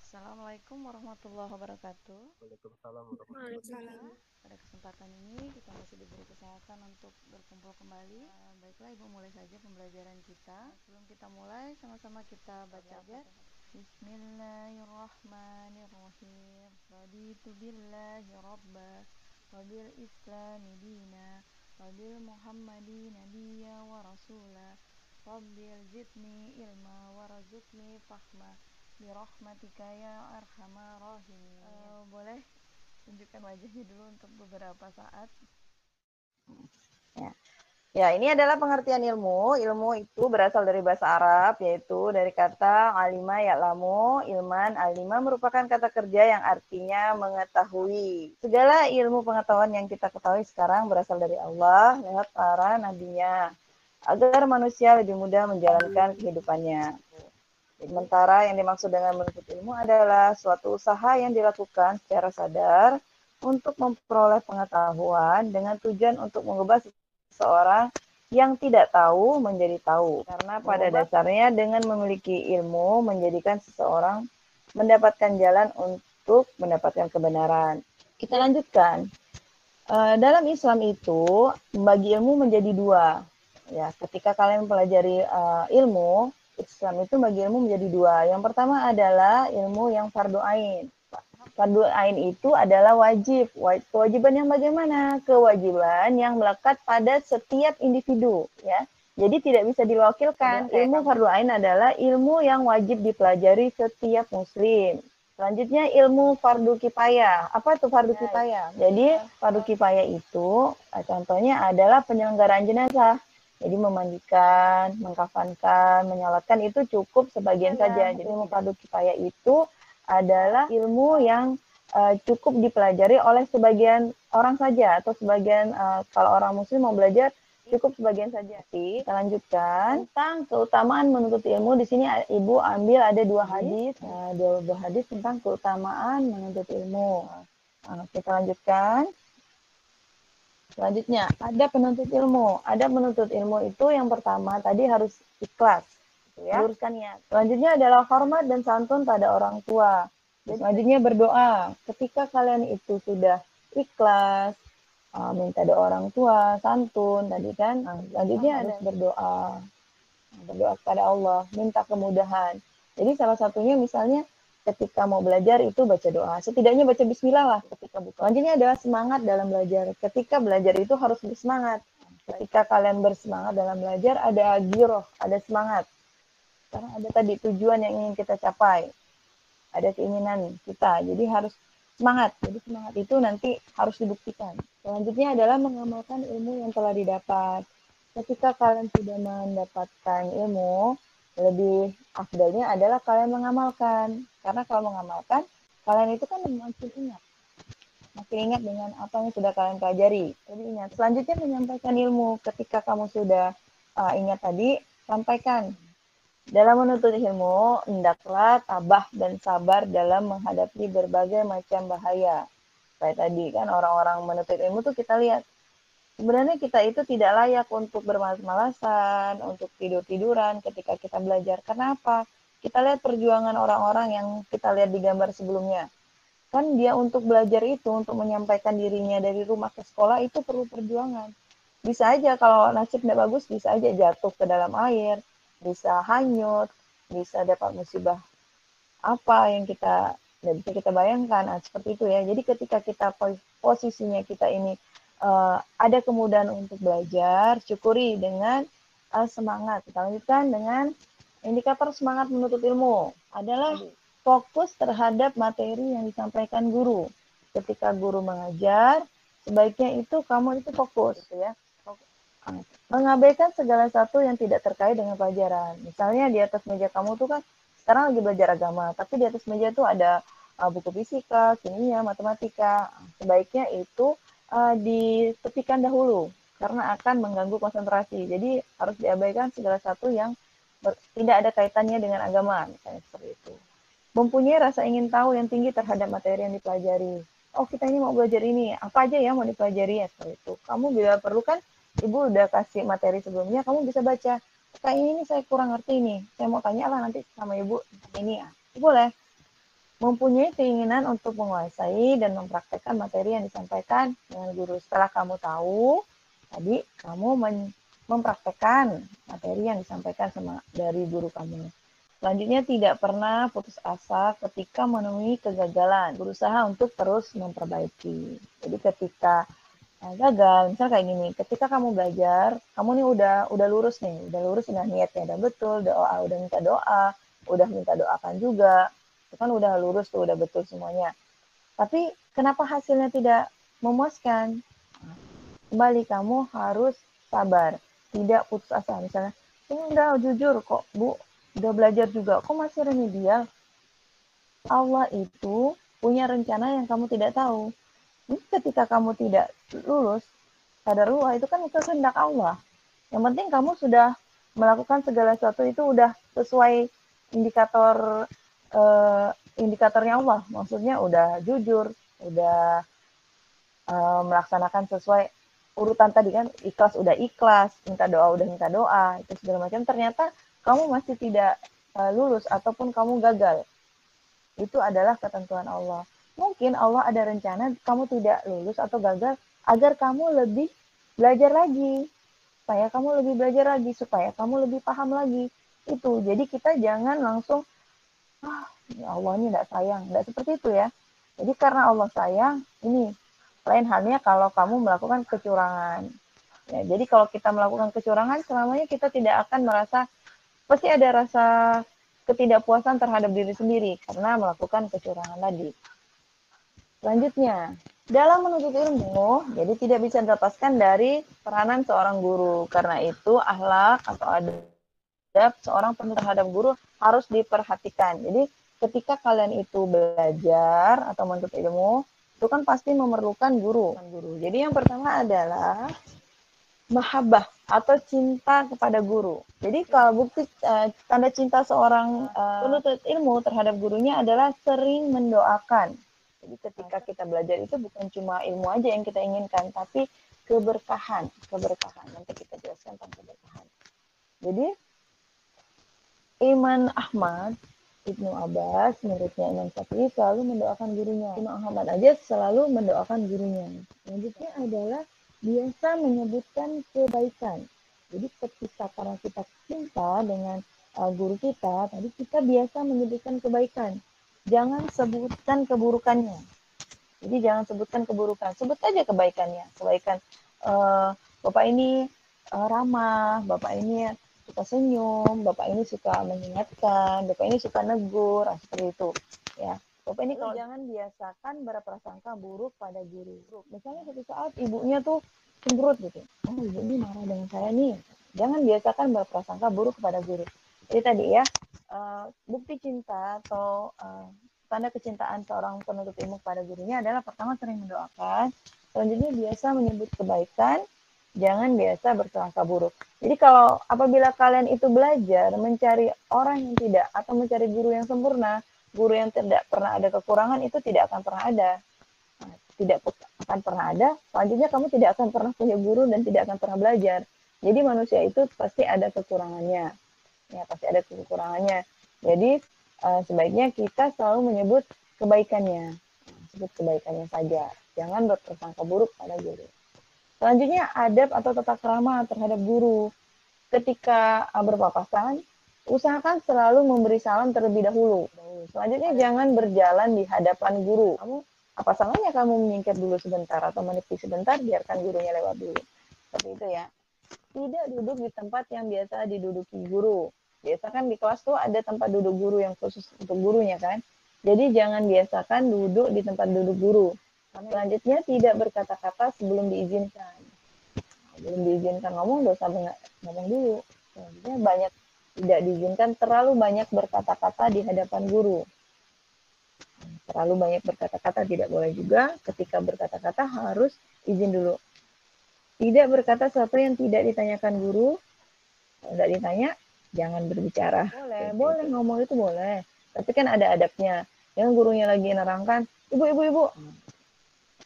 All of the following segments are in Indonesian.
Assalamualaikum warahmatullahi wabarakatuh. Waalaikumsalam warahmatullahi Waalaikumsalam. wabarakatuh. Pada kesempatan ini kita masih diberi kesehatan untuk berkumpul kembali. Baiklah Ibu, mulai saja pembelajaran kita. Sebelum kita mulai, sama-sama kita baca aja. Bismillahirrahmanirrahim. Raditu billahi rabba wa bil islami dina wa bil muhammadi nabiyya wa rasula. Rabbil zidni ilma warzuqni fahma birahmatika ya arhamar rahimin. Boleh tunjukkan wajahnya dulu untuk beberapa saat. Ya, ini adalah pengertian ilmu. Ilmu itu berasal dari bahasa Arab, yaitu dari kata alima ya'lamu, ilman. Alima merupakan kata kerja yang artinya mengetahui. Segala ilmu pengetahuan yang kita ketahui sekarang berasal dari Allah lewat para nabinya, agar manusia lebih mudah menjalankan kehidupannya. Sementara yang dimaksud dengan menuntut ilmu adalah suatu usaha yang dilakukan secara sadar untuk memperoleh pengetahuan dengan tujuan untuk mengubah seseorang yang tidak tahu menjadi tahu. Karena pada dasarnya dengan memiliki ilmu menjadikan seseorang mendapatkan jalan untuk mendapatkan kebenaran. Kita lanjutkan. Dalam Islam itu membagi ilmu menjadi dua. Ya, ketika kalian mempelajari ilmu, Islam itu bagi ilmu menjadi dua. Yang pertama adalah ilmu yang fardu ain. Fardu ain itu adalah wajib. Kewajiban yang bagaimana? Kewajiban yang melekat pada setiap individu, ya. Jadi tidak bisa diwakilkan. Ilmu fardu ain adalah ilmu yang wajib dipelajari setiap muslim. Selanjutnya ilmu fardu kifayah. Apa itu fardu kifayah? Jadi fardu kifayah itu contohnya adalah penyelenggaraan jenazah. Jadi memandikan, mengkafankan, menyolatkan itu cukup sebagian saja. Jadi ilmu fardu kifayah itu adalah ilmu yang cukup dipelajari oleh sebagian orang saja atau sebagian kalau orang muslim mau belajar cukup sebagian saja. Kita lanjutkan tentang keutamaan menuntut ilmu. Di sini Ibu ambil ada dua hadis, dua hadis tentang keutamaan menuntut ilmu. Kita lanjutkan. Selanjutnya, ada penuntut ilmu. Ada penuntut ilmu itu yang pertama tadi harus ikhlas, ya. Luruskan niat. Selanjutnya adalah hormat dan santun pada orang tua. Selanjutnya berdoa. Ketika kalian itu sudah ikhlas, minta doa orang tua, santun tadi kan. Selanjutnya harus berdoa. Berdoa kepada Allah, minta kemudahan. Jadi salah satunya misalnya ketika mau belajar itu baca doa. Setidaknya baca bismillah lah ketika buka. Selanjutnya adalah semangat dalam belajar. Ketika belajar itu harus bersemangat. Ketika kalian bersemangat dalam belajar ada giroh, ada semangat. Karena ada tadi tujuan yang ingin kita capai. Ada keinginan kita. Jadi harus semangat. Jadi semangat itu nanti harus dibuktikan. Selanjutnya adalah mengamalkan ilmu yang telah didapat. Ketika kalian sudah mendapatkan ilmu, lebih afdalnya adalah kalian mengamalkan. Karena kalau mengamalkan, kalian itu kan makin ingat. Makin ingat dengan apa yang sudah kalian pelajari. Jadi ingat. Selanjutnya menyampaikan ilmu. Ketika kamu sudah ingat tadi, sampaikan. Dalam menuntut ilmu, hendaklah tabah dan sabar dalam menghadapi berbagai macam bahaya. Kayak tadi kan orang-orang menuntut ilmu tuh kita lihat. Sebenarnya kita itu tidak layak untuk bermalas-malasan, untuk tidur-tiduran ketika kita belajar. Kenapa? Kita lihat perjuangan orang-orang yang kita lihat di gambar sebelumnya. Kan dia untuk belajar itu, untuk menyampaikan dirinya dari rumah ke sekolah itu perlu perjuangan. Bisa aja kalau nasib tidak bagus, bisa aja jatuh ke dalam air, bisa hanyut, bisa dapat musibah apa yang kita tidak bisa kita bayangkan. Seperti itu ya. Jadi ketika kita posisinya kita ini ada kemudahan untuk belajar, syukuri dengan semangat. Kita lanjutkan dengan indikator semangat menuntut ilmu adalah fokus terhadap materi yang disampaikan guru. Ketika guru mengajar, sebaiknya itu kamu itu fokus, ya. Mengabaikan segala sesuatu yang tidak terkait dengan pelajaran. Misalnya di atas meja kamu tuh kan sekarang lagi belajar agama, tapi di atas meja tuh ada buku fisika, kimia, matematika. Sebaiknya itu ditepikan dahulu karena akan mengganggu konsentrasi. Jadi harus diabaikan segala sesuatu yang tidak ada kaitannya dengan agama, misalnya seperti itu. Mempunyai rasa ingin tahu yang tinggi terhadap materi yang dipelajari. Oh, kita ini mau belajar ini, apa aja ya mau dipelajari ya, seperti itu. Kamu bila perlu kan, Ibu udah kasih materi sebelumnya, kamu bisa baca. Kayak ini saya kurang ngerti nih, saya mau tanya lah nanti sama Ibu ini ya. Boleh. mempunyai keinginan untuk menguasai dan mempraktekkan materi yang disampaikan dengan guru. Setelah kamu tahu, tadi kamu mempraktekkan materi yang disampaikan dari guru kamu. Selanjutnya, tidak pernah putus asa ketika menemui kegagalan. Berusaha untuk terus memperbaiki. Jadi ketika gagal, misal kayak gini, ketika kamu belajar, kamu nih udah lurus nih, udah niatnya udah betul, udah minta doakan juga, itu kan udah lurus tuh, udah betul semuanya. Tapi kenapa hasilnya tidak memuaskan? Kembali kamu harus sabar, tidak putus asa. Misalnya, ini udah jujur kok Bu, udah belajar juga, kok masih remedial? Allah itu punya rencana yang kamu tidak tahu. Ini ketika kamu tidak lulus, qadarullah itu kan itu kehendak Allah. Yang penting kamu sudah melakukan segala sesuatu itu udah sesuai indikator indikatornya Allah. Maksudnya udah jujur, udah melaksanakan sesuai urutan tadi kan, ikhlas udah ikhlas, minta doa udah minta doa, itu segala macam. Ternyata kamu masih tidak lulus ataupun kamu gagal. Itu adalah ketentuan Allah. Mungkin Allah ada rencana kamu tidak lulus atau gagal agar kamu lebih belajar lagi, supaya kamu lebih belajar lagi, supaya kamu lebih paham lagi. Itu. Jadi kita jangan langsung, ya Allah ini tidak sayang. Tidak seperti itu ya. Jadi karena Allah sayang, ini lain halnya kalau kamu melakukan kecurangan. Ya, jadi kalau kita melakukan kecurangan, selamanya kita tidak akan merasa, pasti ada rasa ketidakpuasan terhadap diri sendiri karena melakukan kecurangan tadi. Selanjutnya, dalam menuntut ilmu, jadi tidak bisa dilepaskan dari peranan seorang guru. Karena itu, akhlak atau adab seorang penuntut terhadap guru harus diperhatikan. Jadi, ketika kalian itu belajar atau menuntut ilmu, itu kan pasti memerlukan guru. Jadi, yang pertama adalah mahabbah atau cinta kepada guru. Jadi, kalau bukti tanda cinta seorang penuntut ilmu terhadap gurunya adalah sering mendoakan. Jadi ketika kita belajar itu bukan cuma ilmu aja yang kita inginkan, tapi keberkahan. Nanti kita jelaskan tentang keberkahan. Jadi Imam Ahmad Ibnu Abbas, muridnya Imam Syafi'i, selalu mendoakan gurunya. Imam Ahmad aja selalu mendoakan gurunya. Selanjutnya adalah biasa menyebutkan kebaikan. Jadi ketika karena kita cinta dengan guru kita, tadi kita biasa menyebutkan kebaikan. Jangan sebutkan keburukannya. Jadi jangan sebutkan keburukan, sebut aja kebaikannya. Kebaikan Bapak ini ramah, Bapak ini suka senyum, Bapak ini suka mengingatkan, Bapak ini suka negur, seperti itu. Ya, Bapak ini kalau jangan biasakan berprasangka buruk pada guru. Misalnya suatu saat ibunya tuh cemberut gitu, ibu ini marah dengan saya nih. Jangan biasakan berprasangka buruk kepada guru. Jadi tadi ya, bukti cinta atau tanda kecintaan seorang penuntut ilmu kepada gurunya adalah pertama sering mendoakan, selanjutnya biasa menyebut kebaikan, jangan biasa berprasangka buruk. Jadi kalau apabila kalian itu belajar mencari orang yang tidak atau mencari guru yang sempurna, guru yang tidak pernah ada kekurangan itu tidak akan pernah ada. Tidak akan pernah ada, selanjutnya kamu tidak akan pernah punya guru dan tidak akan pernah belajar. Jadi manusia itu pasti ada kekurangannya. Ya, pasti ada kekurangannya. Jadi sebaiknya kita selalu menyebut kebaikannya. Sebut kebaikannya saja. Jangan berprasangka buruk pada guru. Selanjutnya, adab atau tata krama terhadap guru. Ketika berpapasan, usahakan selalu memberi salam terlebih dahulu. Selanjutnya, jangan berjalan di hadapan guru. Apa salahnya kamu menyingkir dulu sebentar atau menepis sebentar, biarkan gurunya lewat dulu. Seperti itu ya. Tidak duduk di tempat yang biasa diduduki guru. Biasa kan di kelas tuh ada tempat duduk guru yang khusus untuk gurunya kan. Jadi jangan biasakan duduk di tempat duduk guru. Selanjutnya tidak berkata-kata sebelum diizinkan. Belum diizinkan ngomong, dosa ngomong dulu. Selanjutnya banyak tidak diizinkan terlalu banyak berkata-kata di hadapan guru. Terlalu banyak berkata-kata tidak boleh juga. Ketika berkata-kata harus izin dulu. Tidak berkata sesuatu yang tidak ditanyakan guru. Kalau tidak ditanya, jangan berbicara. Boleh ngomong itu boleh. Tapi kan ada adabnya. Yang gurunya lagi nerangkan, ibu.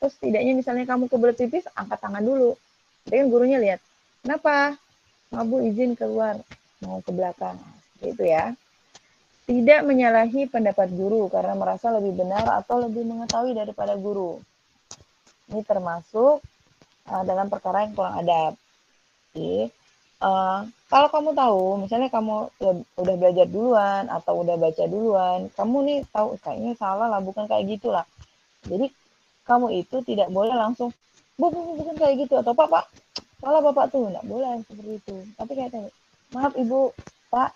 Terus setidaknya misalnya kamu kebelet pipis, angkat tangan dulu. Jadi kan gurunya lihat, kenapa? Bu izin keluar, mau ke belakang. Seperti itu ya. Tidak menyalahi pendapat guru karena merasa lebih benar atau lebih mengetahui daripada guru. Ini termasuk dalam perkara yang kurang adab. Jadi, kalau kamu tahu, misalnya kamu udah belajar duluan atau udah baca duluan, kamu nih tahu kayaknya salah lah, bukan kayak gitulah. Jadi kamu itu tidak boleh langsung, bukan kayak gitu, atau Pak, salah Bapak tuh, nggak boleh seperti itu. Tapi kayak tadi, maaf Ibu, Pak,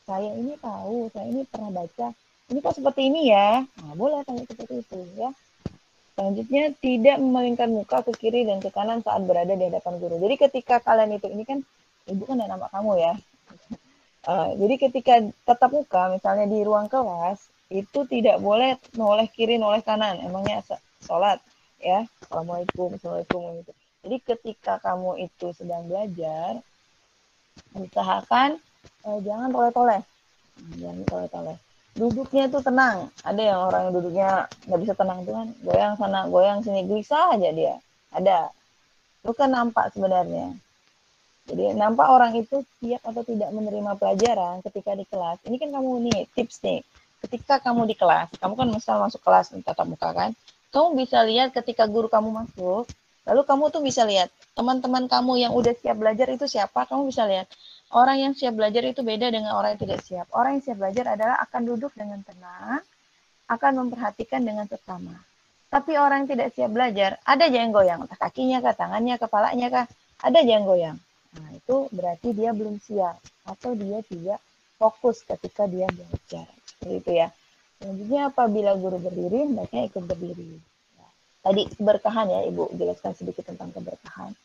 saya ini tahu, saya ini pernah baca, ini kok seperti ini ya, nah boleh tanya seperti itu ya. Selanjutnya, tidak memalingkan muka ke kiri dan ke kanan saat berada di hadapan guru. Jadi ketika kalian itu, ini kan Ibu kan ada nama kamu ya. Jadi ketika tatap muka, misalnya di ruang kelas, itu tidak boleh noleh kiri, noleh kanan. Emangnya sholat ya. Assalamualaikum, assalamualaikum gitu. Jadi ketika kamu itu sedang belajar, usahakan jangan toleh-toleh. Jangan toleh-toleh. Duduknya itu tenang. Ada yang orang yang duduknya nggak bisa tenang tuh kan, goyang sana, goyang sini, gelisah aja dia. Ada. Itu kan nampak sebenarnya. Jadi nampak orang itu siap atau tidak menerima pelajaran ketika di kelas. Ini kan kamu nih tips nih. Ketika kamu di kelas, kamu kan misal masuk kelas tatap muka kan, kamu bisa lihat ketika guru kamu masuk, lalu kamu tuh bisa lihat teman-teman kamu yang udah siap belajar itu siapa, kamu bisa lihat. Orang yang siap belajar itu beda dengan orang yang tidak siap. Orang yang siap belajar adalah akan duduk dengan tenang, akan memperhatikan dengan seksama. Tapi orang yang tidak siap belajar, ada aja yang goyang, entah kakinya kah, tangannya, kepalanya kah, ada aja yang goyang. Nah, itu berarti dia belum siap atau dia tidak fokus ketika dia belajar. Seperti itu ya. Selanjutnya apabila guru berdiri, hendaknya ikut berdiri. Ya. Tadi keberkahan ya, Ibu jelaskan sedikit tentang keberkahan.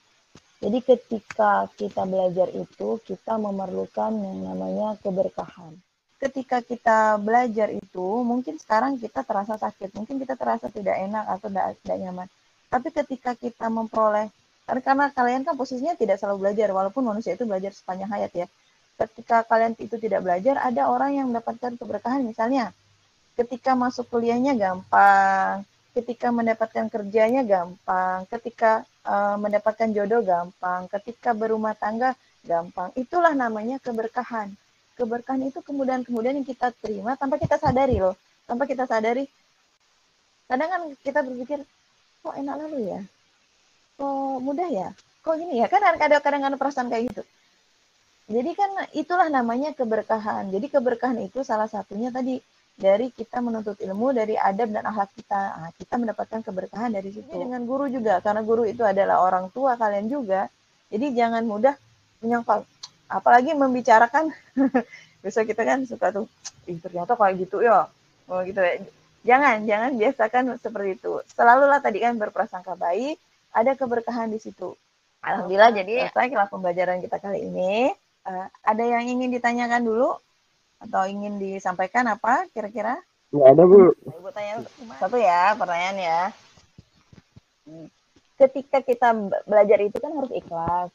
Jadi ketika kita belajar itu, kita memerlukan yang namanya keberkahan. Ketika kita belajar itu, mungkin sekarang kita terasa sakit, mungkin kita terasa tidak enak atau tidak nyaman. Tapi ketika kita memperoleh, karena kalian kan posisinya tidak selalu belajar, walaupun manusia itu belajar sepanjang hayat ya. Ketika kalian itu tidak belajar, ada orang yang mendapatkan keberkahan, misalnya ketika masuk kuliahnya gampang, ketika mendapatkan kerjanya gampang, ketika mendapatkan jodoh gampang, ketika berumah tangga gampang. Itulah namanya keberkahan. Keberkahan itu kemudahan-kemudahan yang kita terima tanpa kita sadari loh. Tanpa kita sadari, kadang kan kita berpikir, kok enak lalu ya? Kok mudah ya? Kok gini ya? Kan kadang-kadang ada perasaan kayak gitu. Jadi kan itulah namanya keberkahan. Jadi keberkahan itu salah satunya tadi dari kita menuntut ilmu, dari adab dan akhlak kita. Nah, kita mendapatkan keberkahan dari situ. Jadi dengan guru juga, karena guru itu adalah orang tua kalian juga. Jadi jangan mudah menyangkal. Apalagi membicarakan, besok kita kan suka tuh, ternyata kayak gitu ya. Oh gitu ya. Jangan biasakan seperti itu. Selalulah tadi kan berprasangka baik, ada keberkahan di situ. Alhamdulillah, jadi selesai pembelajaran kita kali ini. Ada yang ingin ditanyakan dulu atau ingin disampaikan apa kira-kira? Nggak ada, Bu. Ibu tanya satu ya pertanyaan ya. Ketika kita belajar itu kan harus ikhlas.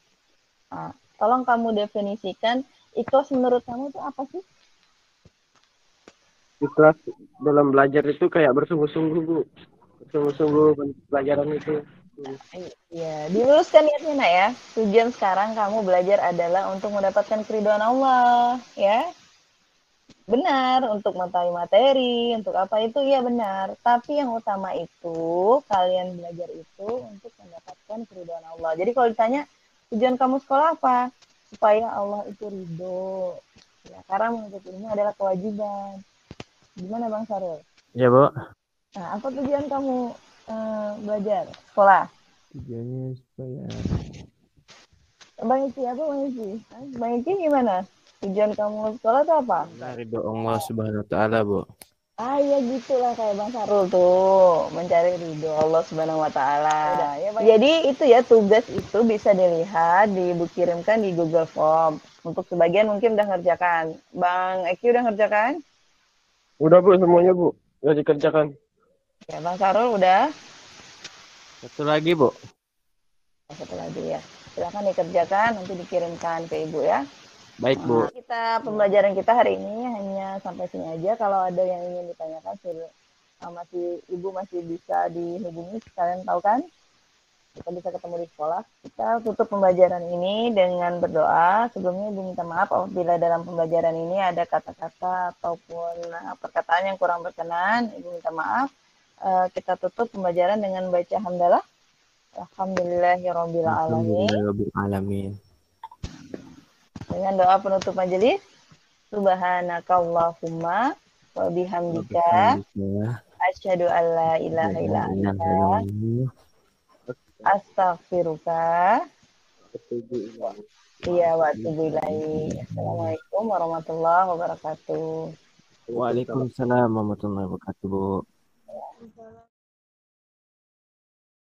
Tolong kamu definisikan ikhlas menurut kamu itu apa sih? Ikhlas dalam belajar itu kayak bersungguh-sungguh, Bu. Bersungguh-sungguh pelajaran itu. Iya, diluruskan niatnya nak ya. Tujuan sekarang kamu belajar adalah untuk mendapatkan keridhaan Allah, ya. Benar, untuk mengetahui materi, untuk apa itu ya benar. Tapi yang utama itu, kalian belajar itu untuk mendapatkan keridhaan Allah. Jadi kalau ditanya, tujuan kamu sekolah apa? Supaya Allah itu ridho. Ya, karena menuntut ilmu adalah kewajiban. Gimana Bang Sarul? Ya, Bu. Nah, apa tujuan kamu belajar sekolah? Tujuannya supaya Bang Ici, apa Bang Ici? Bang Ici gimana? Tujuan kamu sekolah itu apa? ridho Allah Subhanahu wa taala, Bu. Ya gitulah kayak Bang Sarul tuh, mencari ridho Allah Subhanahu wa taala. Ya, jadi itu ya tugas itu bisa dilihat, dikirimkan di Google Form. Untuk sebagian mungkin udah ngerjakan. Bang Eki udah ngerjakan? Udah, Bu, semuanya, Bu. Udah dikerjakan. Ya, Bang Sarul udah? Satu lagi, Bu. Satu lagi ya. Silakan dikerjakan, nanti dikirimkan ke Ibu ya. Baik, Bu. Pembelajaran kita hari ini hanya sampai sini aja. Kalau ada yang ingin ditanyakan, Ibu masih bisa dihubungi. Kalian tahu kan? kita bisa ketemu di sekolah. Kita tutup pembelajaran ini dengan berdoa. Sebelumnya Ibu minta maaf apabila dalam pembelajaran ini ada kata-kata ataupun perkataan yang kurang berkenan. Ibu minta maaf. Kita tutup pembelajaran dengan baca hamdalah. Alhamdulillahirabbil alamin. Alhamdulillahirabbil alamin. Dengan doa penutup majelis. Subhanakallahumma wa bihamdika asyhadu an la ilaha illa anta astaghfiruka wa atubu ilaik. Assalamualaikum warahmatullahi wabarakatuh. Waalaikumsalam warahmatullahi wabarakatuh, Bu.